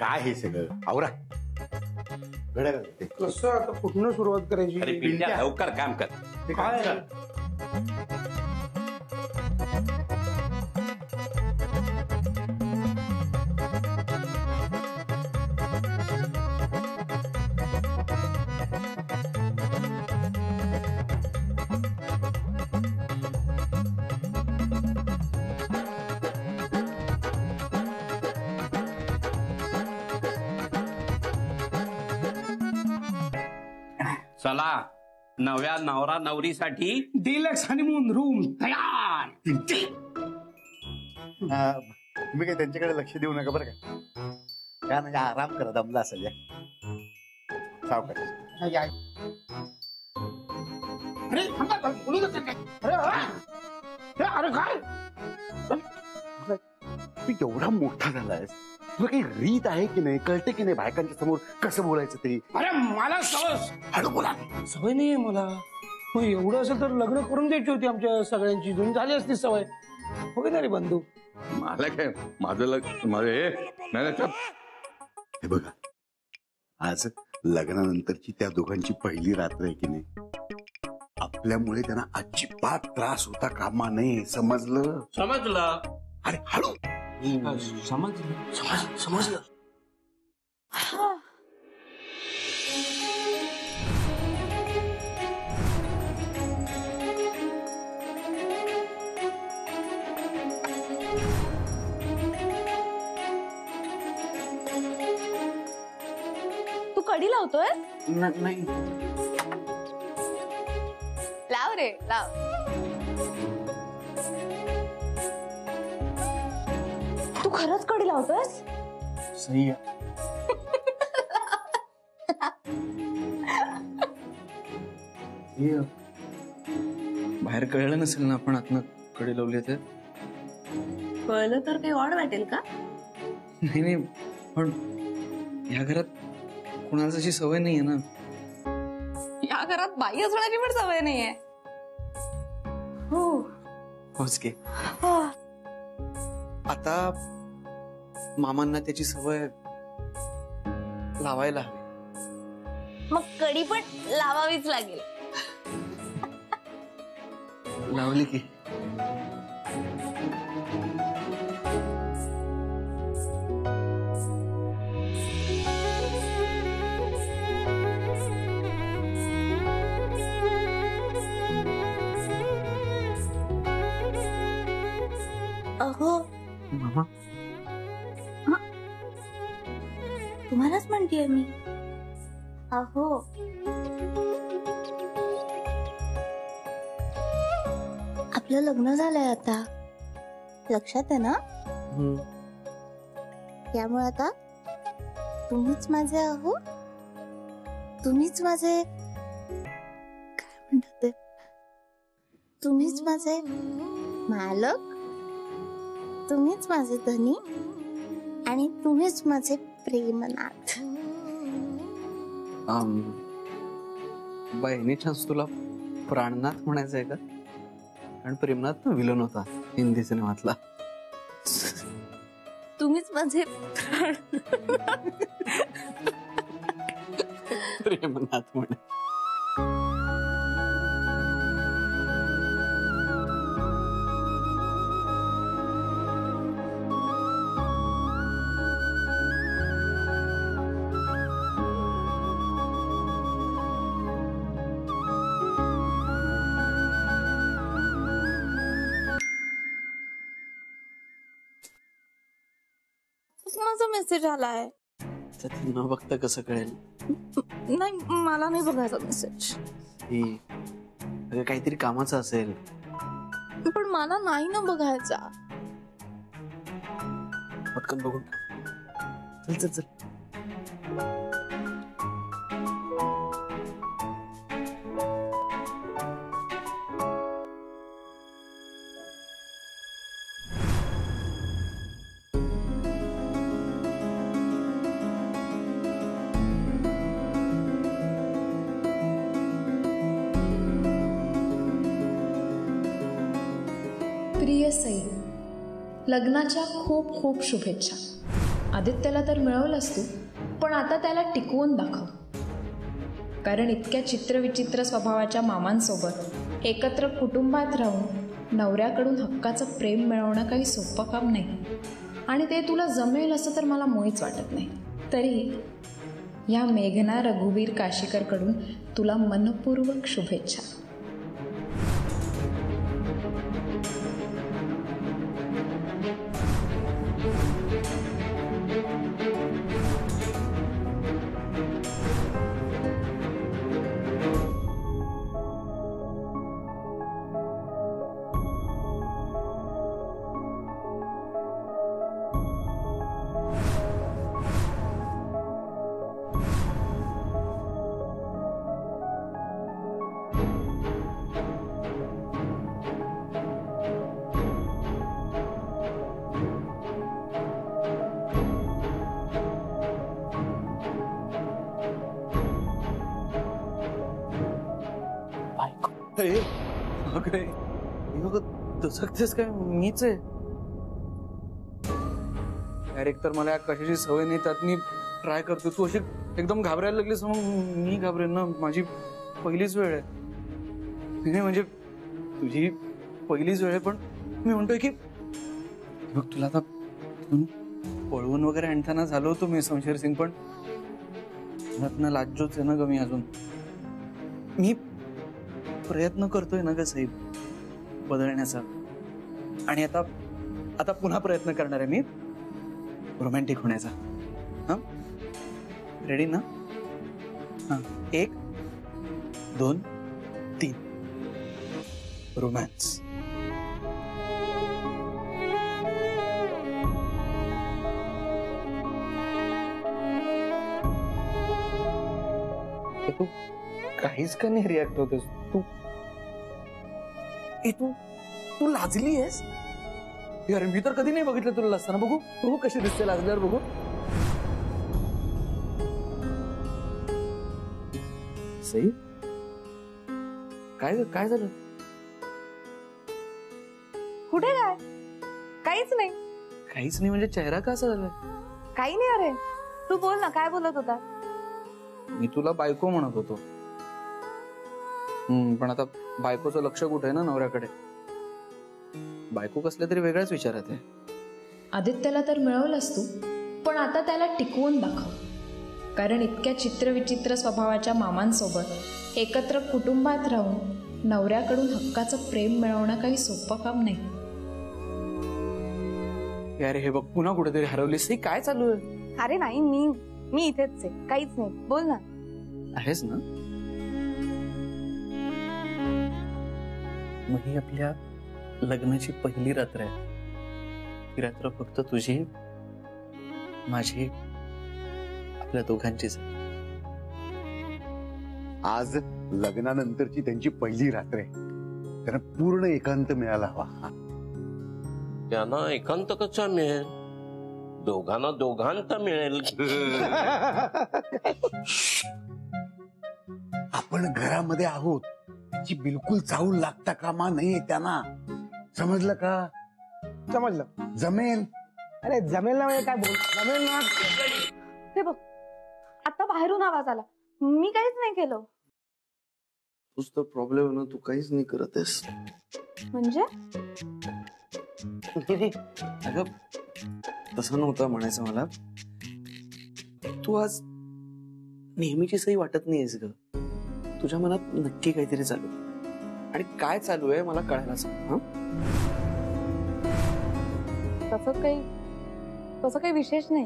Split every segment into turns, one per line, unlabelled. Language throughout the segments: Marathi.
काय हे सगळं आवरा
कसं आता कुठनं सुरुवात करायची?
अरे पिंट्या लवकर काम कर.
काय
चला नव्या नवरा नवरीसाठी
डिलक्स हनीमून रूम तयार.
तुम्ही काही त्यांच्याकडे लक्ष देऊ नका बरं का. काय म्हणजे आराम करा दमला असेल या सावकाश.
अरे थांबा, बोलू नका काय. अरे काय
तू एवढा मोठा झालायस, तुला काही रीत आहे की नाही, कळते की नाही बायकांच्या समोर कसं बोलायचं ते?
अरे मला
हळू बोला.
सवय नाहीये मला. मग एवढं असेल तर लग्न करून द्यायची होती आमच्या सगळ्यांची. जुनी झाली असती सवय. हो ना रे बंधू?
मला काय माझं
हे बघा, आज लग्नानंतरची त्या दोघांची पहिली रात्र आहे की नाही, आपल्यामुळे त्यांना अजिबात त्रास होता कामा नये. समजलं?
समजलं.
अरे हळू.
समजलं.
तू कडी लावतोय?
नाही.
लाव रे लाव. तू खरंच कडी लावतोयस?
सही आहे.
बाहेर कळलं नसेल ना आपण आतनं कडी लावली तर?
कळलं तर काही वाढ वाटेल का?
नाही नाही, पण या घरात कुणाला अशी सवय नाहीये ना.
या घरात बाई असण्याची पण सवय नाहीये. हो
होच की. आता मामांना त्याची सवय लावायला हवी.
मग कडी पण लावावीच लागेल.
लावली की.
अहो
मामा
तुम्हालाच म्हणतेय मी. अहो आपलं लग्न झालंय आता, लक्षात आहे ना? त्यामुळे आता तुम्हीच माझे आहो, तुम्हीच माझे काय म्हणतात ते, तुम्हीच माझे मालक, तुम्हीच माझे धनी आणि तुम्हीच माझे प्रेमनाथ.
बाय एनी चान्स तुला प्राणनाथ म्हणायचं आहे का? कारण प्रेमनाथ ना विलन होता हिंदी सिनेमातला.
तुम्हीच माझे
प्रेमनाथ म्हणे.
माझा मेसेज आलाय.
न बघता कसं कळेल?
नाही मला नाही बघायचा मेसेज.
अगं काहीतरी कामाचं असेल.
पण मला नाही ना बघायचा.
पटकन बघून चल चल चल.
प्रिय सई, लग्नाच्या खूप खूप शुभेच्छा. आदित्यला तर मिळवलंस तू, पण आता त्याला टिकवून दाखव. कारण इतक्या चित्रविचित्र स्वभावाच्या मामांसोबत एकत्र कुटुंबात राहून नवऱ्याकडून हक्काचं प्रेम मिळवणं काही सोपं काम नाही. आणि ते तुला जमेल असं तर मला मुळीच वाटत नाही. तरी या मेघना रघुवीर काशीकरकडून तुला मनपूर्वक शुभेच्छा.
दचकतेस काय? मीच आहे यार. एकतर मला कशाची सवय नाही, त्यात मी ट्राय करतो. तू अशी एकदम घाबरायला लागलीस, मग मी घाबरेन ना. माझी पहिलीच वेळ आहे. नाही म्हणजे तुझी पहिलीच वेळ आहे, पण मी म्हणतोय की बघ, तुला आता पळवून वगैरे आणताना झालो होतो मी शमशेर सिंग, पण लाजोच आहे ना ग मी अजून. मी प्रयत्न करतोय ना ग साहेब बदलण्याचा. आणि आता आता पुन्हा प्रयत्न करणार आहे मी रोमॅन्टिक होण्याचा. हा, रेडी ना? हा, 1 2 3 रोमॅन्स. तू काहीच का नाही रिॲक्ट होतेस? तू तू लाजली आहेस यार. मी तर कधी नाही बघितलं तुला लाजताना. बघू बघू कशी दिसते लाजल्यावर. बघू. सई, काय काय झालं?
कुठे काय? काहीच नाही.
काहीच नाही म्हणजे चेहरा कसा झालाय?
काही नाही. अरे तू बोल ना, काय बोलत होता?
मी तुला बायको म्हणत होतो. पण आता बायकोचं लक्ष कुठे आहे ना नवऱ्याकडे. बायको कसल्या तरी वेगळ्याच विचारात आहे.
आदित्यला तर मिळवलंस तू, पण आता त्याला टिकवून दाखव. कारण इतक्या चित्रविचित्र स्वभावाच्या मामांसोबत एकत्र कुटुंबात राहून नवऱ्याकडून हक्काचं प्रेम मिळवणं काही सोपं काम नाही.
अरे हे बघ, पुन्हा कुठेतरी हरवलीस. हे काय चालू आहे?
अरे नाही, मी इथेच आहे. काहीच नाही. बोल ना.
आहेस ना? मग ही आपल्या लग्नाची पहिली रात्र आहे. ही रात्र फक्त तुझी, माझी, आपल्या दोघांचीच आहे.
आज लग्नानंतरची त्यांची पहिली रात्र आहे. त्यांना पूर्ण एकांत मिळाला हवा.
त्यांना एकांत कसा मिळेल? दोघांना दोघांत मिळेल.
आपण घरामध्ये आहोत, त्याची बिलकुल चाहूल लागता कामा नाहीये त्यांना. समजलं का?
समजलं.
जमेल.
अरे जमेल ना म्हणजे काय बोल? जमेल ना.
हे बघ, आता बाहेरून आवाज आला. मी काहीच नाही केलं.
तूच तर प्रॉब्लेम आहे ना. तू काहीच नाही करत आहेस
म्हणजे?
अगं तसं नव्हतं म्हणायचं मला. तू आज नेहमीची सही वाटत नाहीयेस ग. तुझ्या मनात नक्की काहीतरी चालू, आणि काय चालू आहे मला कळायला सांग.
तसं काही विशेष नाही.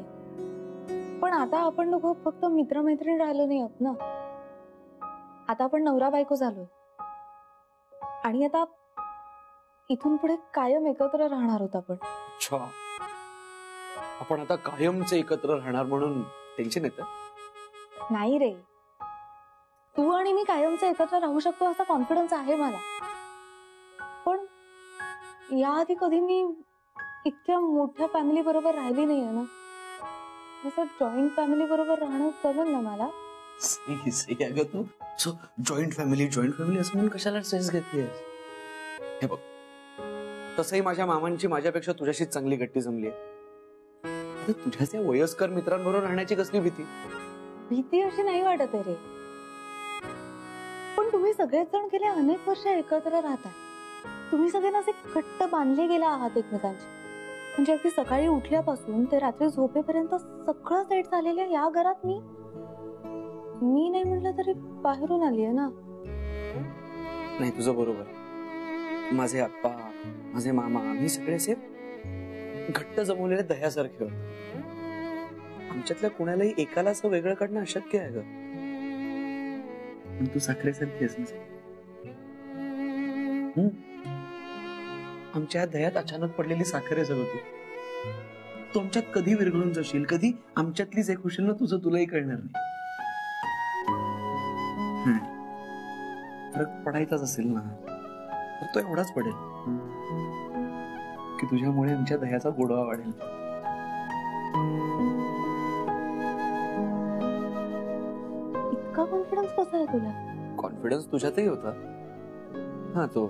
पण आता आपण दोघं फक्त मित्रमैत्रीण राहिलो नाही आहोत ना. आता आपण नवरा बायको झालोय. आणि आता इथून पुढे कायम एकत्र राहणार आहोत आपण.
अच्छा, आपण आता कायमचे एकत्र राहणार म्हणून टेन्शन येतं?
नाही रे, तू आणि मी कायमचे एकत्र राहू शकतो असा कॉन्फिडन्स आहे मला. पण याआधी कधी मी इतक्या मोठ्या फॅमिली बरोबर राहिली नाहीये ना. असं जॉईंट फॅमिली बरोबर राहणं जमेल ना मला.
अगं तू जॉईंट फॅमिली असं म्हणून कशाला स्ट्रेस घेतेस? हे बघ, तसंही माझ्या मामांची माझ्यापेक्षा तुझ्याशीच चांगली गट्टी जमली आहे. तुझ्या त्या वयस्कर मित्रांबरोबर राहण्याची कसली भीती?
भीती अशी नाही वाटत आहे रे, पण तुम्ही सगळेच जण गेले अनेक वर्ष एकत्र राहताय. तुम्ही सगळे असे घट्ट बांधले गेला आहात एकमेकांचे. म्हणजे अगदी सकाळी उठल्यापासून ते रात्री झोपेपर्यंत सगळं सेट झालेल्या या घरात मी नाही म्हटलं तरी बाहेरून आली आहे ना.
नाही, तुझं बरोबर. माझे आप्पा, माझे मामा, आम्ही सगळे असे घट्ट जमवलेले दह्यासारखे होते. आमच्यातल्या कुणालाही एकाला असं वेगळं काढणं अशक्य आहे ग. पण तू साखरेसारखी आहेस ना. आमच्या दह्यात अचानक पडलेली साखर आहे सगळं. तू आमच्यात कधी विरघळून जाशील, कधी आमच्यातलीच एक होशील ना, तुझं तुलाही कळणार नाही. फरक पडायचाच असेल ना तर तो एवढाच पडेल की तुझ्यामुळे आमच्या दह्याचा गोडवा वाढेल.
इतका कॉन्फिडन्स कसा आहे तुला?
कॉन्फिडन्स तुझ्यातही होता. हा, तो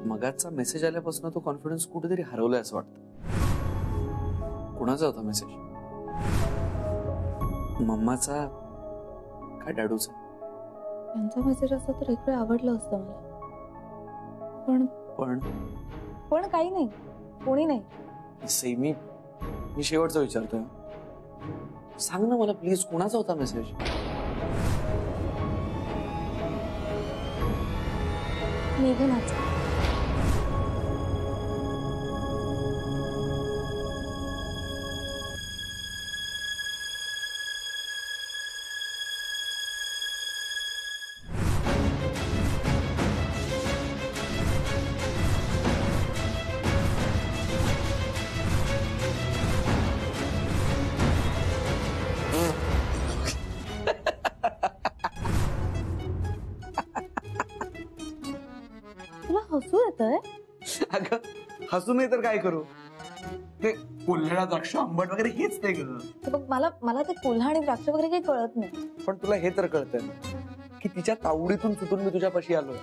मगाचा मेसेज आल्यापासून तो कॉन्फिडन्स कुठेतरी हरवलाय असं वाटतं. कुणाचा होता मेसेज? मम्माचा का डॅडूचा?
त्यांचा मेसेज असता तर एक वेळ आवडलं असतं मला. पण
पण
पण काही नाही, कोणी नाही.
सई, मी शेवटचं विचारतोय, सांग ना मला प्लीज, कोणाचा होता मेसेज?
मेघनाचा. तुला हसू येतंय?
अगं, हसू नाही तर काय करू? ते कोल्ह्याला द्राक्ष आंबट वगैरे हेच ते ग.
बघ, मला ते कोल्हा आणि द्राक्ष वगैरे काही कळत नाही.
पण तुला हे तर कळतंय की तिच्या तावडीतून सुटून मी तुझ्यापाशी आलोय.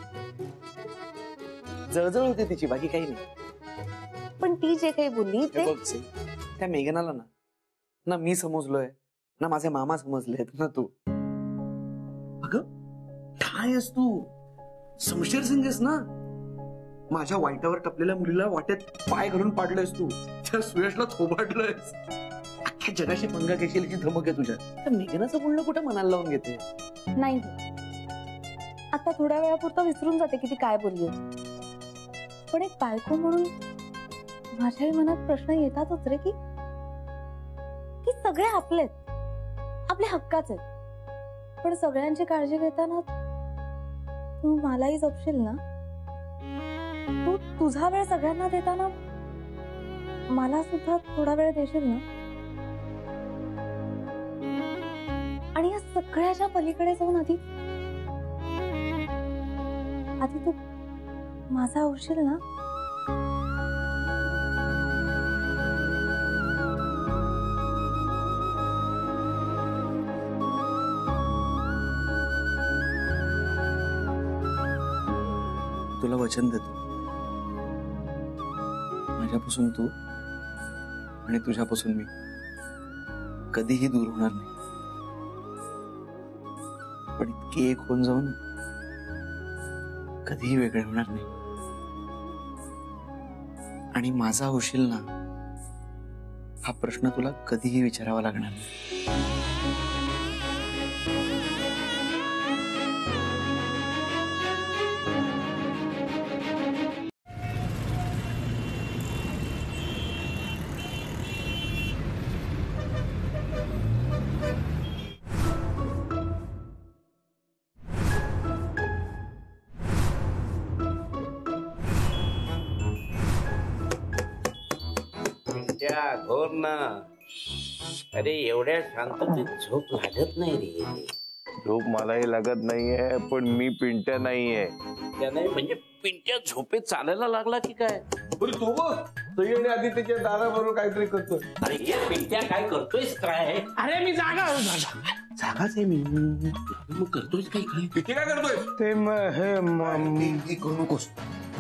जळजळ होते तिची, बाकी काही नाही.
पण ती जे काही बोलली ते
बघ, त्या मेघनाला ना मी समजलोय ना माझे मामा समजलेत ना तू. अगं, काय आहेस तू? शमशेर सिंग आहेस ना. माझ्या वाईटावर टपलेल्या मुलीला वाटेत पाय घालून पाडलंयस तू. त्या सुयशला थोबाडलंयस. अख्ख्या जगाशी पंगा घेशील याची धमक आहे तुझ्या. त्या मेघनाचं बोलणं कुठं मनाला लावून घेते?
नाही, आता थोड्या वेळापुरतं विसरून जाते की ती काय बोलली होती. पण एक बायको म्हणून माझ्याही मनात प्रश्न येतातच रे, की सगळे आपलेत, आपल्या हक्काचे. पण सगळ्यांची काळजी घेताना तू मलाही जपशील ना. तू तुझा वेळ सगळ्यांना देताना मला सुद्धा थोडा वेळ देशील ना. आणि या सगळ्याच्या पलीकडे जाऊन आधी तू माझा होशील ना.
तुला वचन देतो, माझ्यापासून तू आणि तुझ्यापासून मी कधीही दूर होणार नाही. पण इतकी एक होऊन जाऊन कधीही वेगळे होणार नाही. आणि माझा होशील ना हा प्रश्न तुला कधीही विचारावा लागणार नाही.
घोर ना. अरे, एवढ्या शांततेत झोप लागत नाही रे.
झोप मलाही लागत नाहीये, पण मी पिंट्या नाहीये.
त्या नाही म्हणजे पिंट्या झोपेत चालायला लागला की काय?
तो बघ, सगळ्यांनी आधी त्याच्या दाराबरोबर काहीतरी करतोय.
अरे, हे पिंट्या काय करतोयस काय?
अरे मी
जागाच आहे मी. मग करतोयस काय?
किती काय करतोय?
ते
हे करू नकोस.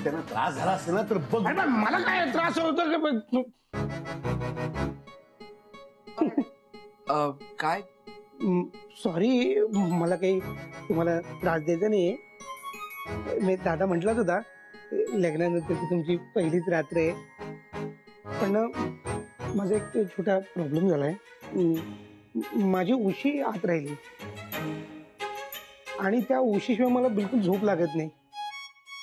त्यांना त्रास झाला असेल ना तर बघ.
मला काय त्रास होतो?
काय
सॉरी, मला काही तुम्हाला त्रास द्यायचा नाहीये. मी दादा म्हटलाच होता लग्नानंतरची तुमची पहिलीच रात्र आहे, पण ना माझा एक छोटा प्रॉब्लेम झालाय. माझी उशी आत राहिली आणि त्या उशीशिवाय मला बिलकुल झोप लागत नाही.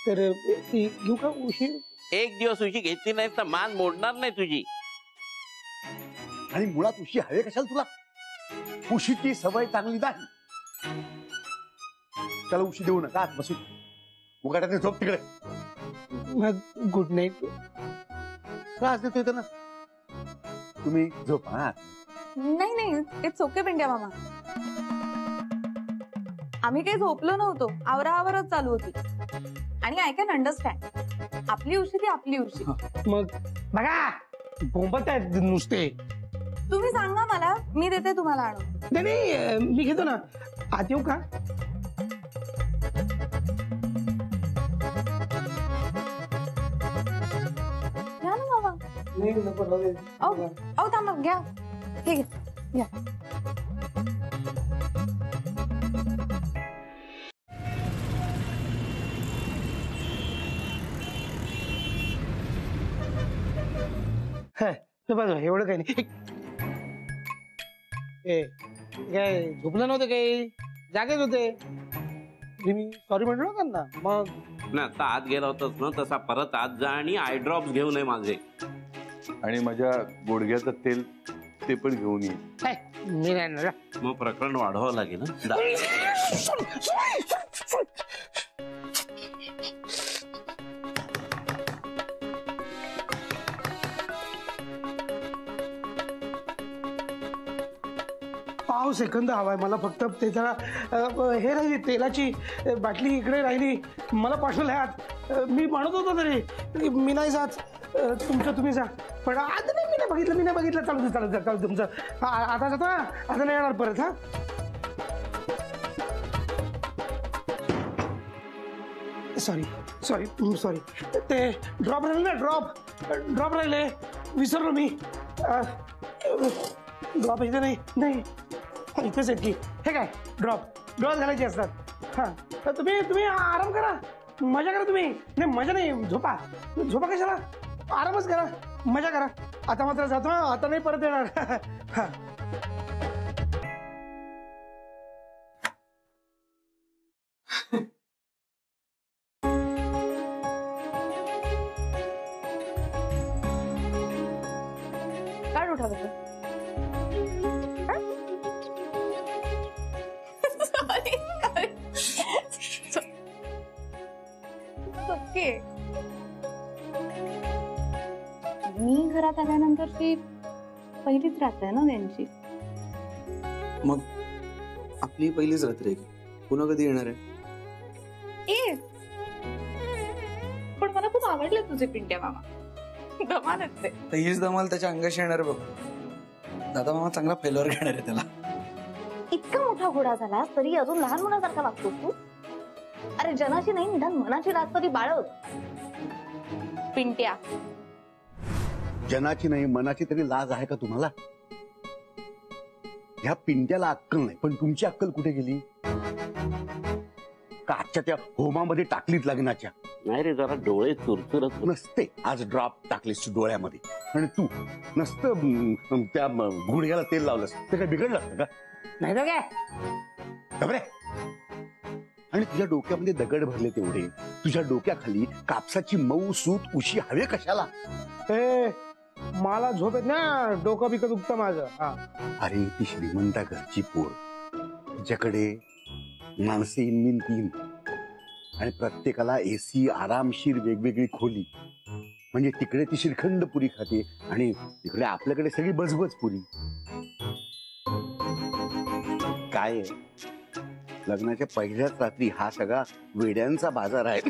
तर ती घेऊ का उशी?
एक दिवस उशी घेतली नाही तर मान मोडणार नाही तुझी.
आणि मुळात उशी हवे कशाला तुला? उशीची सवय चांगली नाही. त्याला उशी देऊ नका, आत बसू. उगाड्याने झोप तिकडे.
Good night.
त्रास देतोय तर ना तुम्ही झोपा.
नाही नाही, इट्स ओके पिंट्या मामा. आम्ही काही झोपलो नव्हतो, आवराआवरच चालू होती. आणि आय कॅन अंडरस्टँड, आपली उशी ती आपली उशी.
मग बघा बोंबत आहेत नुसते.
तुम्ही सांगा मला, मी देते तुम्हाला आणून.
नाही नाही, मी घेतो ना. आत येऊ का?
घ्या ना बाबा.
नाही नको, राहू दे.
अहो थांबा, घ्या. हे घ्या, घ्या.
बघा एवढं काही नाही. काय झोपलं नव्हतं, काही जागेच होते. मी सॉरी म्हटलं त्यांना. मग
ना आता आत गेला होतास ना, तसा परत आत जा आणि आय ड्रॉप्स घेऊन ये माझे.
आणि माझ्या गुडघ्याचं तेल ते पण घेऊन ये.
मी नाही येणार.
मग प्रकरण वाढवावं लागेल ना.
पाव सेकंद हवाय मला फक्त. ते जरा हे राहिली, तेलाची बाटली इकडे राहिली, मला पाठवलं आत. मी म्हणत होतो तरी मी नाही जात, तुमचं तुम्ही जा. पण आता नाही, मी नाही बघितलं. चालू दे तुमचं. आता जातो ना, आता नाही येणार परत. हा सॉरी. ते ड्रॉप राहिले ना, ड्रॉप राहिले, विसरलो मी. ड्रॉप इथे नाही, इथेच आहेत की. हे काय ड्रॉप घालायचे असतात. हा तुम्ही आराम करा, मजा करा. तुम्ही नाही, मजा नाही, झोपा कशाला, आरामच करा, मजा करा. आता मात्र जातो, आता नाही परत येणार. हा
काय उठा बघ. ओके. मी घरात आल्यानंतरची पहिलीच रात्र आहे ना त्यांची.
मग आपली पहिलीच रात्र आहे. पुन्हा कधी येणार आहे?
पण मला खूप आवडले तुझे पिंट्या मामा. धमालच आहे.
तर हीच धमाल त्याच्या अंगाशी येणार बघ. दादा मामा चांगला फेलवर घेणार आहे त्याला.
इतका मोठा घोडा झाला तरी अजून लहान मुलासारखा वागतोस तू. अरे जनाची नाही, निदान मनाची लाज तरी बाळग. पिंट्या,
जनाची नाही मनाची तरी लाज आहे का तुम्हाला? ह्या पिंट्याला अक्कल नाही, पण तुमची अक्कल कुठे गेली? का आजच्या त्या होमामध्ये टाकलीत लग्नाच्या?
नाही रे, जरा डोळे चुरचुरत
नसते. आज ड्रॉप टाकलीस तू डोळ्यामध्ये, आणि तू नसतं त्या गुडघ्याला तेल लावलंस, ते काय बिघडलं असतं का?
नाही तर काय.
खबरे. आणि तुझ्या डोक्यामध्ये दगड भरले तेवढे, तुझ्या डोक्याखाली कापसाची मऊ सूत उशी हवे कशाला?
मला झोप येत ना, डोकं बिकं दुखतं माझं.
अरे ती श्रीमंता घरची पोर, तिच्याकडे माणसे इनमिन 3, आणि प्रत्येकाला एसी, आरामशीर वेगवेगळी खोली. म्हणजे तिकडे ती श्रीखंड पुरी खाते आणि तिकडे आपल्याकडे सगळी बजबज पुरी. काय लग्नाच्या पहिल्याच रात्री हा सगळा वेड्यांचा बाजार आहे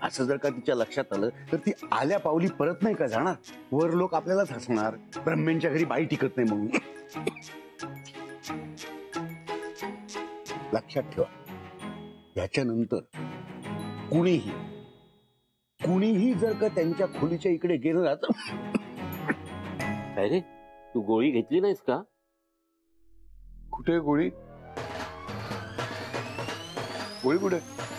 असं जर का तिच्या लक्षात आलं तर ती आल्या पावली परत नाही का जाणार? वर लोक आपल्यालाच हसणार, ब्रह्मेंच्या घरी बाई टिकत नाही म्हणून. लक्षात ठेवा, याच्यानंतर कुणीही जर का त्यांच्या खोलीच्या इकडे गेलं ना तर
काय रे, तू गोळी घेतली नाहीस का?
कुठे आहे गोळी? गोळी कुठे आहे?